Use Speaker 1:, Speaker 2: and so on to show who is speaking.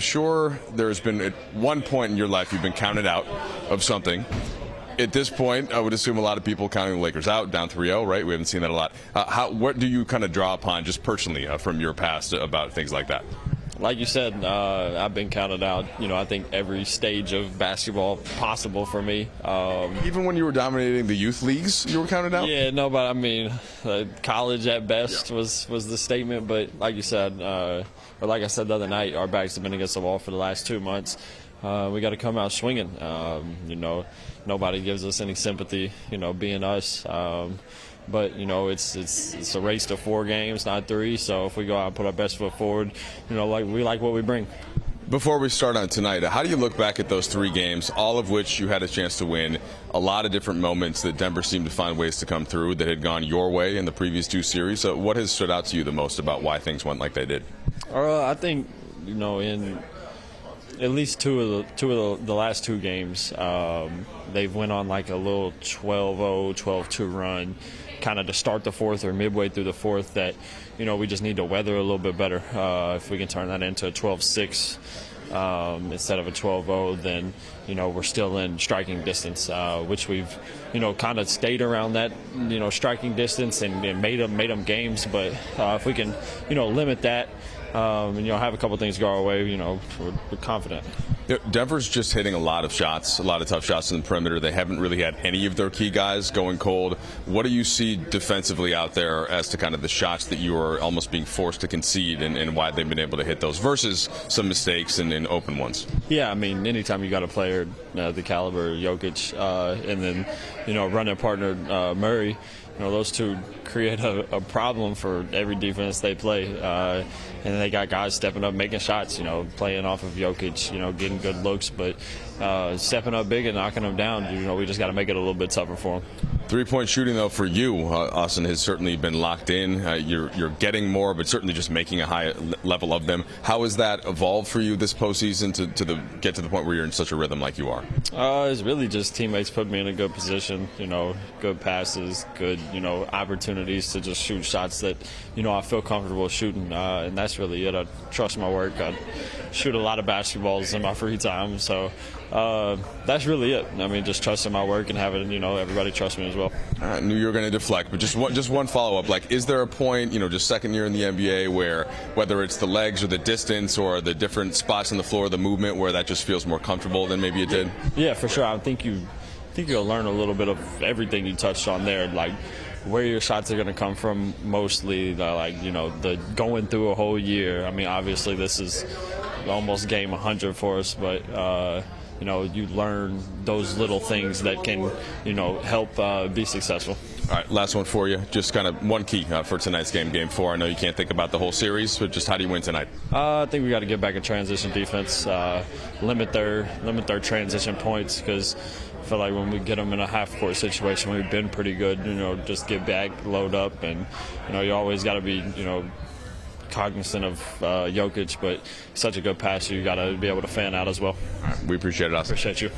Speaker 1: Sure, there's been at one point in your life you've been counted out of something. At this point, I would assume a lot of people counting the Lakers out, down 3-0, right? We haven't seen that a lot. What do you kind of draw upon just personally from your past about things like that?
Speaker 2: Like you said, I've been counted out. I think every stage of basketball possible for me.
Speaker 1: Even when you were dominating the youth leagues, you were counted out?
Speaker 2: Yeah, no, but I mean, college at best was the statement. But like you said, or like I said the other night, our backs have been against the wall for the last 2 months. We got to come out swinging. Nobody gives us any sympathy, being us. But it's a race to 4 games, not 3. So if we go out and put our best foot forward, we like what we bring.
Speaker 1: Before we start on tonight, how do you look back at those 3 games, all of which you had a chance to win? A lot of different moments that Denver seemed to find ways to come through that had gone your way in the previous 2 series. So what has stood out to you the most about why things went like they did?
Speaker 2: I think in at least two of the last 2 games, they've went on like a little 12-0, 12-2 run, kind of to start the 4th or midway through the 4th that, we just need to weather a little bit better. If we can turn that into a 12-6 instead of a 12-0, then, we're still in striking distance, which we've, kind of stayed around that, striking distance and made them games. But if we can, limit that, and have a couple things go our way, we're confident.
Speaker 1: Denver's just hitting a lot of shots, a lot of tough shots in the perimeter. They haven't really had any of their key guys going cold. What do you see defensively out there as to kind of the shots that you are almost being forced to concede and why they've been able to hit those versus some mistakes and open ones?
Speaker 2: Yeah, I mean, anytime you got a player the caliber of Jokic and then, running partner Murray, those two create a problem for every defense they play. And they got guys stepping up, making shots, playing off of Jokic, getting good looks, but stepping up big and knocking them down. We just got to make it a little bit tougher for them.
Speaker 1: 3-point shooting, though, for you, Austin, has certainly been locked in. You're getting more, but certainly just making a high level of them. How has that evolved for you this postseason to get to the point where you're in such a rhythm like you are?
Speaker 2: It's really just teammates put me in a good position, good passes, good, opportunities to just shoot shots that, I feel comfortable shooting, and that's really it. I trust my work. I shoot a lot of basketballs in my free time, so that's really it. I mean, just trusting my work and having, everybody trust me as well.
Speaker 1: I knew you were going to deflect, but just one follow-up. Like, is there a point, just second year in the NBA, where whether it's the legs or the distance or the different spots on the floor, the movement, where that just feels more comfortable than maybe it did?
Speaker 2: Yeah, for sure. I think you'll learn a little bit of everything you touched on there, like where your shots are going to come from mostly, the going through a whole year. I mean, obviously this is almost game 100 for us, but you learn those little things that can, help be successful.
Speaker 1: All right, last one for you. Just kind of one key for tonight's game, Game 4. I know you can't think about the whole series, but just how do you win tonight?
Speaker 2: I think we got to get back in transition defense, limit their transition points, because I feel like when we get them in a half-court situation, we've been pretty good. Just get back, load up, and you always got to be cognizant of Jokic, but he's such a good passer. You got to be able to fan out as well.
Speaker 1: All right, we appreciate it, Austin.
Speaker 2: Appreciate you.